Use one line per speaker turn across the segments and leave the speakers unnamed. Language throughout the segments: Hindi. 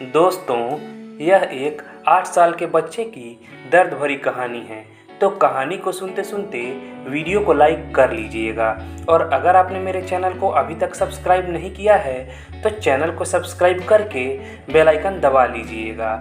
दोस्तों, यह एक 8 साल के बच्चे की दर्द भरी कहानी है। तो कहानी को सुनते सुनते वीडियो को लाइक कर लीजिएगा और अगर आपने मेरे चैनल को अभी तक सब्सक्राइब नहीं किया है तो चैनल को सब्सक्राइब करके बेल आइकन दबा लीजिएगा।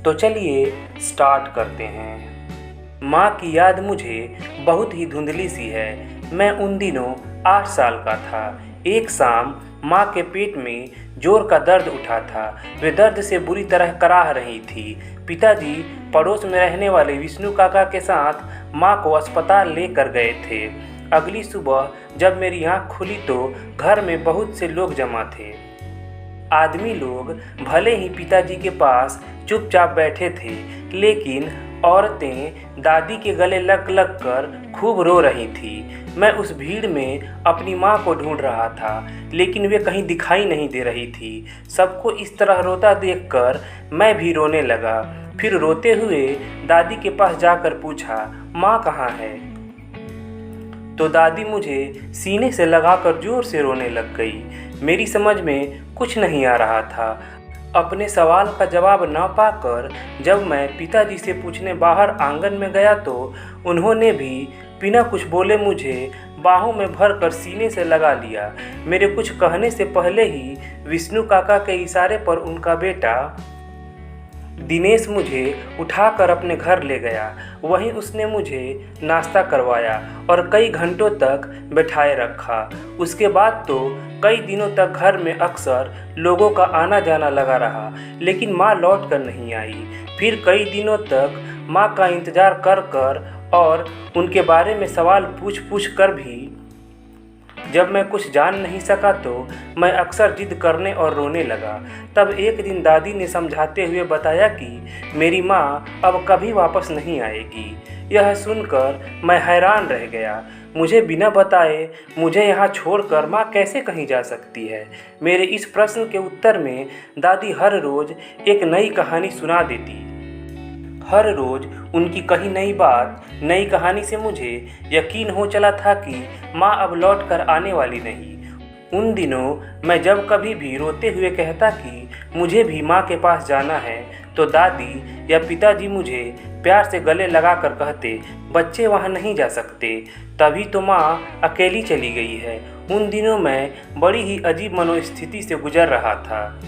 तो चलिए स्टार्ट करते हैं। माँ की याद मुझे बहुत ही धुंधली सी है। मैं उन दिनों 8 साल का था। एक शाम माँ के पेट में जोर का दर्द उठा था। वे दर्द से बुरी तरह कराह रही थी। पिताजी पड़ोस में रहने वाले विष्णु काका के साथ माँ को अस्पताल लेकर गए थे। अगली सुबह जब मेरी आँख खुली तो घर में बहुत से लोग जमा थे। आदमी लोग भले ही पिताजी के पास चुपचाप बैठे थे, लेकिन औरतें दादी के गले लग लग कर खूब रो रही थी। मैं उस भीड़ में अपनी माँ को ढूंढ रहा था, लेकिन वे कहीं दिखाई नहीं दे रही थी। सबको इस तरह रोता देखकर मैं भी रोने लगा। फिर रोते हुए दादी के पास जाकर पूछा, माँ कहाँ है? तो दादी मुझे सीने से लगाकर जोर से रोने लग गई। मेरी समझ में कुछ नहीं आ रहा था। अपने सवाल का जवाब न पाकर जब मैं पिताजी से पूछने बाहर आंगन में गया तो उन्होंने भी बिना कुछ बोले मुझे बाहों में भरकर सीने से लगा लिया। मेरे कुछ कहने से पहले ही विष्णु काका के इशारे पर उनका बेटा दिनेश मुझे उठाकर अपने घर ले गया। वहीं उसने मुझे नाश्ता करवाया और कई घंटों तक बैठाए रखा। उसके बाद तो कई दिनों तक घर में अक्सर लोगों का आना जाना लगा रहा, लेकिन माँ लौट कर नहीं आई। फिर कई दिनों तक माँ का इंतज़ार कर कर और उनके बारे में सवाल पूछ पूछ कर भी जब मैं कुछ जान नहीं सका तो मैं अक्सर जिद करने और रोने लगा। तब एक दिन दादी ने समझाते हुए बताया कि मेरी माँ अब कभी वापस नहीं आएगी। यह सुनकर मैं हैरान रह गया। मुझे बिना बताए मुझे यहाँ छोड़कर माँ कैसे कहीं जा सकती है? मेरे इस प्रश्न के उत्तर में दादी हर रोज़ एक नई कहानी सुना देती। हर रोज़ उनकी कही नई बात, नई कहानी से मुझे यकीन हो चला था कि माँ अब लौट कर आने वाली नहीं। उन दिनों मैं जब कभी भी रोते हुए कहता कि मुझे भी माँ के पास जाना है तो दादी या पिताजी मुझे प्यार से गले लगा कर कहते, बच्चे वहाँ नहीं जा सकते, तभी तो माँ अकेली चली गई है। उन दिनों मैं बड़ी ही अजीब मनोस्थिति से गुजर रहा था।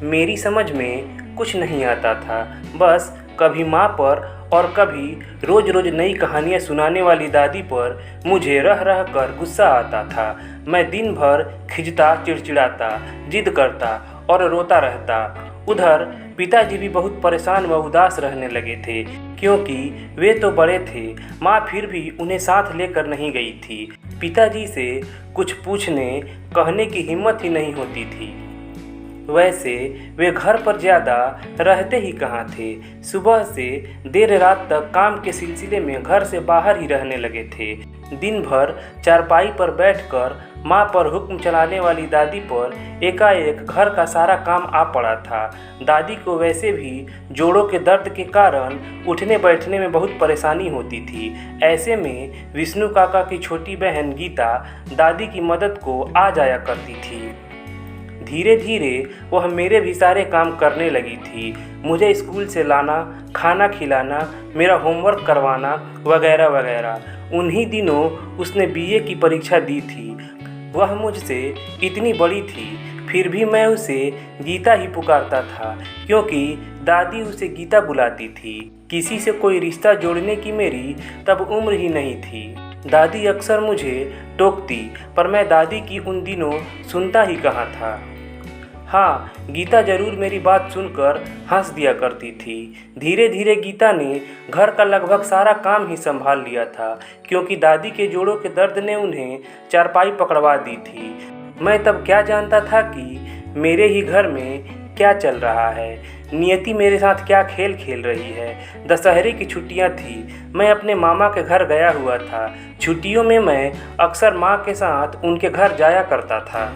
मेरी समझ में कुछ नहीं आता था। बस कभी माँ पर और कभी रोज़ रोज़ नई कहानियाँ सुनाने वाली दादी पर मुझे रह रह कर गुस्सा आता था। मैं दिन भर खिंचता, चिड़चिड़ाता, जिद करता और रोता रहता। उधर पिताजी भी बहुत परेशान व उदास रहने लगे थे, क्योंकि वे तो बड़े थे। माँ फिर भी उन्हें साथ लेकर नहीं गई थी। पिताजी से कुछ पूछने कहने की हिम्मत ही नहीं होती थी। वैसे वे घर पर ज़्यादा रहते ही कहाँ थे। सुबह से देर रात तक काम के सिलसिले में घर से बाहर ही रहने लगे थे। दिन भर चारपाई पर बैठकर माँ पर हुक्म चलाने वाली दादी पर एकाएक घर का सारा काम आ पड़ा था। दादी को वैसे भी जोड़ों के दर्द के कारण उठने बैठने में बहुत परेशानी होती थी। ऐसे में विष्णु काका की छोटी बहन गीता दादी की मदद को आ जाया करती थी। धीरे धीरे वह मेरे भी सारे काम करने लगी थी। मुझे स्कूल से लाना, खाना खिलाना, मेरा होमवर्क करवाना वगैरह वगैरह। उन्हीं दिनों उसने बीए की परीक्षा दी थी। वह मुझसे इतनी बड़ी थी, फिर भी मैं उसे गीता ही पुकारता था, क्योंकि दादी उसे गीता बुलाती थी। किसी से कोई रिश्ता जोड़ने की मेरी तब उम्र ही नहीं थी। दादी अक्सर मुझे टोकती, पर मैं दादी की उन दिनों सुनता ही कहाँ था। हाँ, गीता जरूर मेरी बात सुनकर हंस दिया करती थी। धीरे धीरे गीता ने घर का लगभग सारा काम ही संभाल लिया था, क्योंकि दादी के जोड़ों के दर्द ने उन्हें चारपाई पकड़वा दी थी। मैं तब क्या जानता था कि मेरे ही घर में क्या चल रहा है, नियति मेरे साथ क्या खेल खेल रही है। दशहरे की छुट्टियां थी। मैं अपने मामा के घर गया हुआ था। छुट्टियों में मैं अक्सर माँ के साथ उनके घर जाया करता था।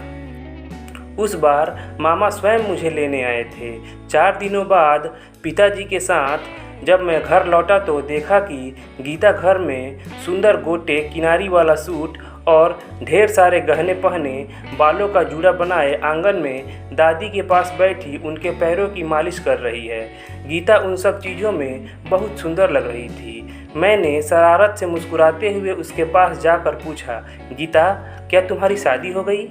उस बार मामा स्वयं मुझे लेने आए थे। 4 दिनों बाद पिताजी के साथ जब मैं घर लौटा तो देखा कि गीता घर में सुंदर गोटे किनारी वाला सूट और ढेर सारे गहने पहने, बालों का जूड़ा बनाए आंगन में दादी के पास बैठी उनके पैरों की मालिश कर रही है। गीता उन सब चीज़ों में बहुत सुंदर लग रही थी। मैंने शरारत से मुस्कुराते हुए उसके पास जाकर पूछा, गीता, क्या तुम्हारी शादी हो गई?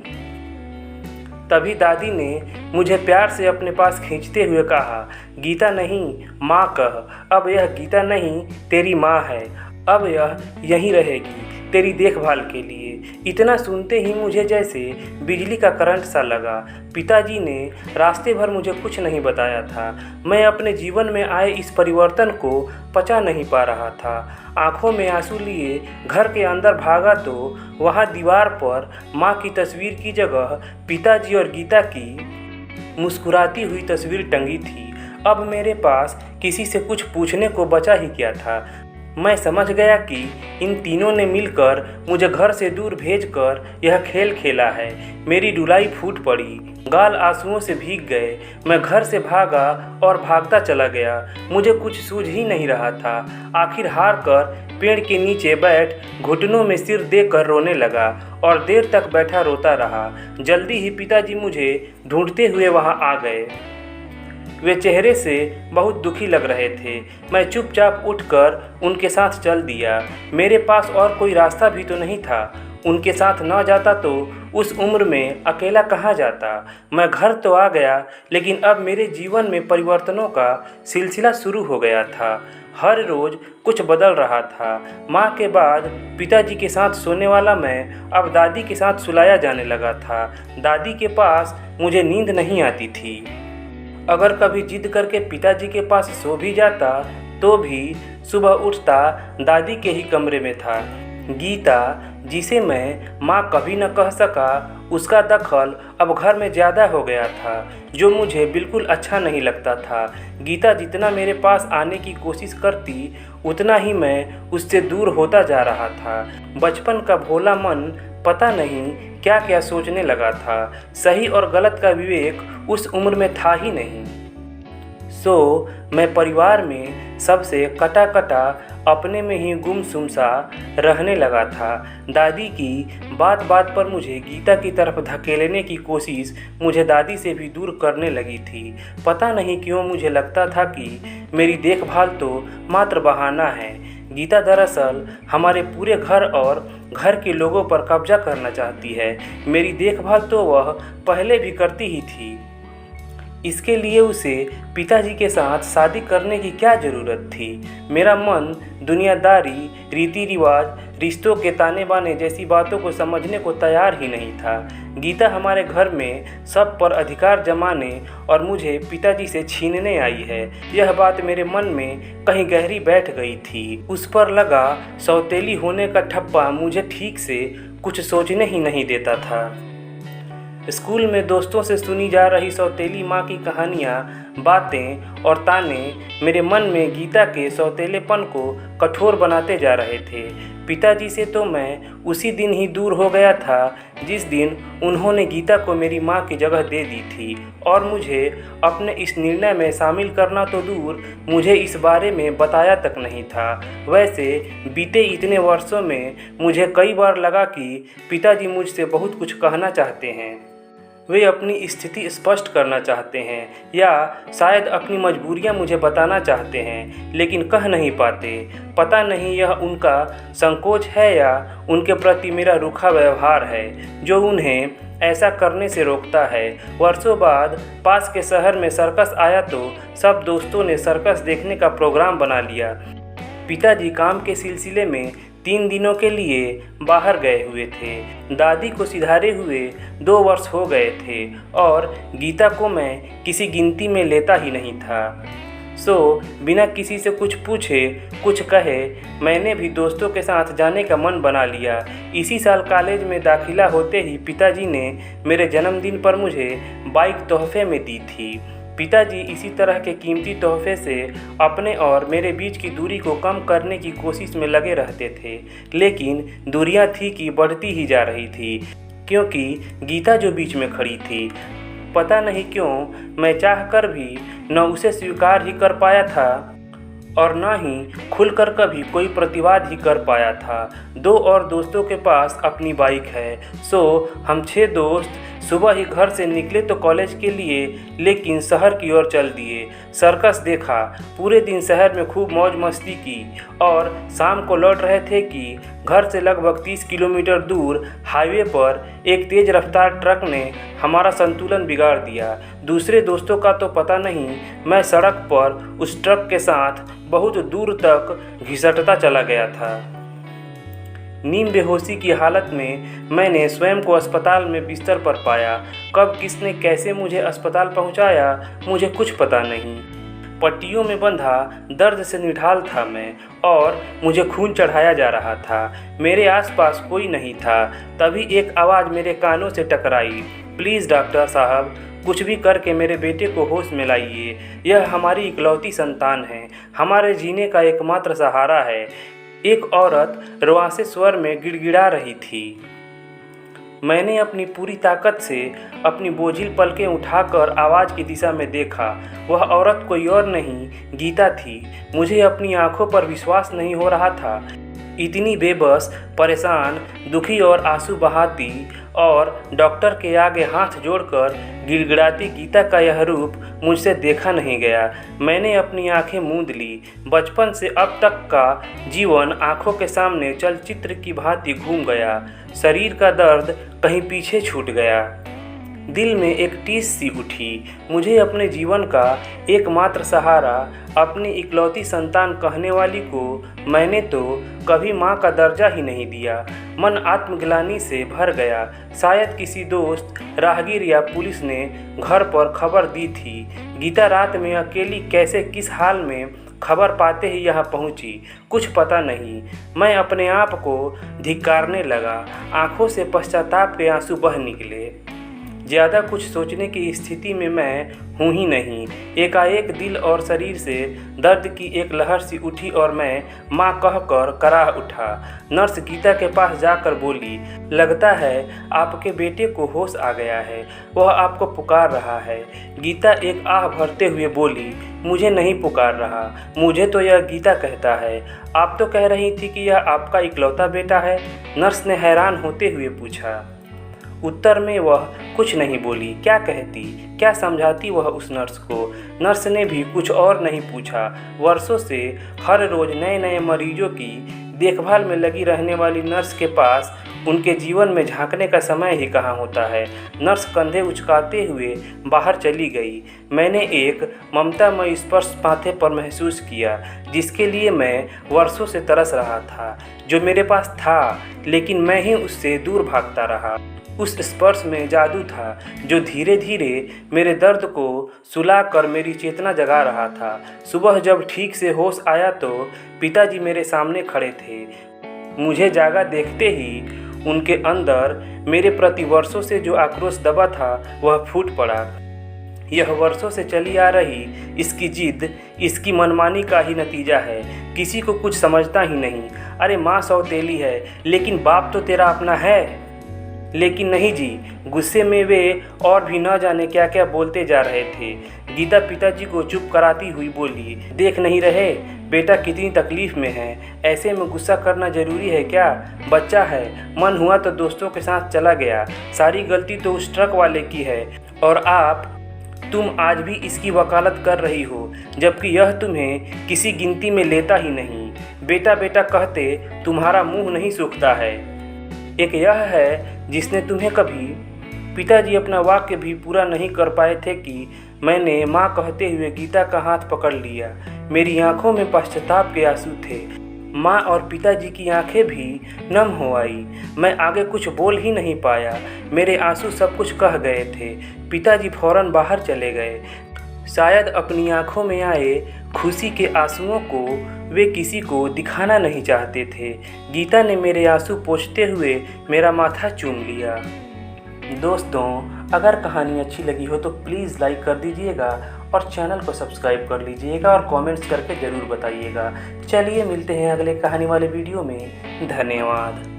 तभी दादी ने मुझे प्यार से अपने पास खींचते हुए कहा, गीता नहीं, माँ कह। अब यह गीता नहीं, तेरी माँ है। अब यह यहीं रहेगी तेरी देखभाल के लिए। इतना सुनते ही मुझे जैसे बिजली का करंट सा लगा। पिताजी ने रास्ते भर मुझे कुछ नहीं बताया था। मैं अपने जीवन में आए इस परिवर्तन को पचा नहीं पा रहा था। आंखों में आंसू लिए घर के अंदर भागा तो वहाँ दीवार पर माँ की तस्वीर की जगह पिताजी और गीता की मुस्कुराती हुई तस्वीर टंगी थी। अब मेरे पास किसी से कुछ पूछने को बचा ही क्या था। मैं समझ गया कि इन तीनों ने मिलकर मुझे घर से दूर भेजकर यह खेल खेला है। मेरी डुलाई फूट पड़ी, गाल आंसुओं से भीग गए। मैं घर से भागा और भागता चला गया। मुझे कुछ सूझ ही नहीं रहा था। आखिर हार कर पेड़ के नीचे बैठ घुटनों में सिर देकर रोने लगा और देर तक बैठा रोता रहा। जल्दी ही पिताजी मुझे ढूंढते हुए वहाँ आ गए। वे चेहरे से बहुत दुखी लग रहे थे। मैं चुपचाप उठकर उनके साथ चल दिया। मेरे पास और कोई रास्ता भी तो नहीं था। उनके साथ न जाता तो उस उम्र में अकेला कहाँ जाता। मैं घर तो आ गया, लेकिन अब मेरे जीवन में परिवर्तनों का सिलसिला शुरू हो गया था। हर रोज़ कुछ बदल रहा था। माँ के बाद पिताजी के साथ सोने वाला मैं अब दादी के साथ सुलाया जाने लगा था। दादी के पास मुझे नींद नहीं आती थी। अगर कभी जिद करके पिताजी के पास सो भी जाता तो भी सुबह उठता दादी के ही कमरे में था। गीता, जिसे मैं माँ कभी न कह सका, उसका दखल अब घर में ज़्यादा हो गया था, जो मुझे बिल्कुल अच्छा नहीं लगता था। गीता जितना मेरे पास आने की कोशिश करती, उतना ही मैं उससे दूर होता जा रहा था। बचपन का भोला मन पता नहीं क्या क्या सोचने लगा था। सही और गलत का विवेक उस उम्र में था ही नहीं। मैं परिवार में सबसे कटा कटा अपने में ही गुमसुम सा रहने लगा था। दादी की बात बात पर मुझे गीता की तरफ धकेलने की कोशिश मुझे दादी से भी दूर करने लगी थी। पता नहीं क्यों मुझे लगता था कि मेरी देखभाल तो मात्र बहाना है। गीता दरअसल हमारे पूरे घर और घर के लोगों पर कब्जा करना चाहती है। मेरी देखभाल तो वह पहले भी करती ही थी। इसके लिए उसे पिताजी के साथ शादी करने की क्या ज़रूरत थी। मेरा मन दुनियादारी, रीति रिवाज, रिश्तों के ताने बाने जैसी बातों को समझने को तैयार ही नहीं था। गीता हमारे घर में सब पर अधिकार जमाने और मुझे पिताजी से छीनने आई है, यह बात मेरे मन में कहीं गहरी बैठ गई थी। उस पर लगा सौतेली होने का ठप्पा मुझे ठीक से कुछ सोचने ही नहीं देता था। स्कूल में दोस्तों से सुनी जा रही सौतेली माँ की कहानियाँ, बातें और ताने मेरे मन में गीता के सौतेलेपन को कठोर बनाते जा रहे थे। पिताजी से तो मैं उसी दिन ही दूर हो गया था जिस दिन उन्होंने गीता को मेरी माँ की जगह दे दी थी, और मुझे अपने इस निर्णय में शामिल करना तो दूर, मुझे इस बारे में बताया तक नहीं था। वैसे बीते इतने वर्षों में मुझे कई बार लगा कि पिताजी मुझसे बहुत कुछ कहना चाहते हैं। वे अपनी स्थिति स्पष्ट करना चाहते हैं या शायद अपनी मजबूरियां मुझे बताना चाहते हैं, लेकिन कह नहीं पाते। पता नहीं यह उनका संकोच है या उनके प्रति मेरा रूखा व्यवहार है जो उन्हें ऐसा करने से रोकता है। वर्षों बाद पास के शहर में सर्कस आया तो सब दोस्तों ने सर्कस देखने का प्रोग्राम बना लिया। पिताजी काम के सिलसिले में 3 दिनों के लिए बाहर गए हुए थे। दादी को सिधारे हुए 2 वर्ष हो गए थे और गीता को मैं किसी गिनती में लेता ही नहीं था। बिना किसी से कुछ पूछे कुछ कहे मैंने भी दोस्तों के साथ जाने का मन बना लिया। इसी साल कॉलेज में दाखिला होते ही पिताजी ने मेरे जन्मदिन पर मुझे बाइक तोहफे में दी थी। पिताजी इसी तरह के कीमती तोहफे से अपने और मेरे बीच की दूरी को कम करने की कोशिश में लगे रहते थे, लेकिन दूरियां थी कि बढ़ती ही जा रही थी, क्योंकि गीता जो बीच में खड़ी थी। पता नहीं क्यों मैं चाहकर भी न उसे स्वीकार ही कर पाया था और ना ही खुलकर कभी कोई प्रतिवाद ही कर पाया था। 2 और दोस्तों के पास अपनी बाइक है, सो हम 6 दोस्त सुबह ही घर से निकले तो कॉलेज के लिए, लेकिन शहर की ओर चल दिए। सर्कस देखा, पूरे दिन शहर में खूब मौज मस्ती की और शाम को लौट रहे थे कि घर से लगभग 30 किलोमीटर दूर हाईवे पर एक तेज रफ्तार ट्रक ने हमारा संतुलन बिगाड़ दिया। दूसरे दोस्तों का तो पता नहीं, मैं सड़क पर उस ट्रक के साथ बहुत दूर तक घिसटता चला गया था। नीम बेहोशी की हालत में मैंने स्वयं को अस्पताल में बिस्तर पर पाया। कब किसने कैसे मुझे अस्पताल पहुंचाया, मुझे कुछ पता नहीं। पट्टियों में बंधा दर्द से निढाल था मैं और मुझे खून चढ़ाया जा रहा था। मेरे आसपास कोई नहीं था। तभी एक आवाज़ मेरे कानों से टकराई, प्लीज़ डॉक्टर साहब, कुछ भी करके मेरे बेटे को होश में लाइए। यह हमारी इकलौती संतान है, हमारे जीने का एकमात्र सहारा है। एक औरत रुआंसे स्वर में गिड़गिड़ा रही थी। मैंने अपनी पूरी ताकत से अपनी बोझिल पलकें उठाकर आवाज़ की दिशा में देखा। वह औरत कोई और नहीं, गीता थी। मुझे अपनी आंखों पर विश्वास नहीं हो रहा था। इतनी बेबस, परेशान, दुखी और आंसू बहाती और डॉक्टर के आगे हाथ जोड़कर गिड़गिड़ाती गीता का यह रूप मुझसे देखा नहीं गया। मैंने अपनी आंखें मूंद ली। बचपन से अब तक का जीवन आंखों के सामने चलचित्र की भांति घूम गया। शरीर का दर्द कहीं पीछे छूट गया। दिल में एक टीस सी उठी। मुझे अपने जीवन का एकमात्र सहारा अपनी इकलौती संतान कहने वाली को मैंने तो कभी माँ का दर्जा ही नहीं दिया। मन आत्मग्लानि से भर गया। शायद किसी दोस्त, राहगीर या पुलिस ने घर पर खबर दी थी। गीता रात में अकेली कैसे, किस हाल में, खबर पाते ही यहाँ पहुँची, कुछ पता नहीं। मैं अपने आप को धिक्कारने लगा। आंखों से पश्चाताप के आंसू बह निकले। ज़्यादा कुछ सोचने की स्थिति में मैं हूँ ही नहीं। एकाएक दिल और शरीर से दर्द की एक लहर सी उठी और मैं माँ कहकर कराह उठा। नर्स गीता के पास जाकर बोली, लगता है आपके बेटे को होश आ गया है, वह आपको पुकार रहा है। गीता एक आह भरते हुए बोली, मुझे नहीं पुकार रहा, मुझे तो यह गीता कहता है। आप तो कह रही थी कि यह आपका इकलौता बेटा है, नर्स ने हैरान होते हुए पूछा। उत्तर में वह कुछ नहीं बोली। क्या कहती, क्या समझाती वह उस नर्स को। नर्स ने भी कुछ और नहीं पूछा। वर्षों से हर रोज़ नए नए मरीजों की देखभाल में लगी रहने वाली नर्स के पास उनके जीवन में झांकने का समय ही कहाँ होता है। नर्स कंधे उचकाते हुए बाहर चली गई। मैंने एक ममतामयी स्पर्श माथे पर महसूस किया, जिसके लिए मैं वर्षों से तरस रहा था, जो मेरे पास था, लेकिन मैं ही उससे दूर भागता रहा। उस स्पर्श में जादू था जो धीरे धीरे मेरे दर्द को सुलाकर मेरी चेतना जगा रहा था। सुबह जब ठीक से होश आया तो पिताजी मेरे सामने खड़े थे। मुझे जागा देखते ही उनके अंदर मेरे प्रति वर्षों से जो आक्रोश दबा था वह फूट पड़ा। यह वर्षों से चली आ रही इसकी जिद, इसकी मनमानी का ही नतीजा है। किसी को कुछ समझता ही नहीं। अरे माँ सौतेली है, लेकिन बाप तो तेरा अपना है। लेकिन नहीं जी, गुस्से में वे और भी न जाने क्या क्या बोलते जा रहे थे। गीता पिताजी को चुप कराती हुई बोली, देख नहीं रहे बेटा कितनी तकलीफ़ में है, ऐसे में गुस्सा करना ज़रूरी है क्या? बच्चा है, मन हुआ तो दोस्तों के साथ चला गया। सारी गलती तो उस ट्रक वाले की है और तुम आज भी इसकी वकालत कर रही हो, जबकि यह तुम्हें किसी गिनती में लेता ही नहीं। बेटा बेटा कहते तुम्हारा मुँह नहीं सूखता है। एक यह है जिसने तुम्हें कभी। पिताजी अपना वाक्य भी पूरा नहीं कर पाए थे कि मैंने माँ कहते हुए गीता का हाथ पकड़ लिया। मेरी आंखों में पश्चाताप के आंसू थे। माँ और पिताजी की आंखें भी नम हो आई। मैं आगे कुछ बोल ही नहीं पाया। मेरे आंसू सब कुछ कह गए थे। पिताजी फौरन बाहर चले गए। शायद अपनी आंखों में आए खुशी के आंसुओं को वे किसी को दिखाना नहीं चाहते थे। गीता ने मेरे आंसू पोंछते हुए मेरा माथा चूम लिया। दोस्तों, अगर कहानी अच्छी लगी हो तो प्लीज़ लाइक कर दीजिएगा और चैनल को सब्सक्राइब कर लीजिएगा और कमेंट्स करके ज़रूर बताइएगा। चलिए मिलते हैं अगले कहानी वाले वीडियो में। धन्यवाद।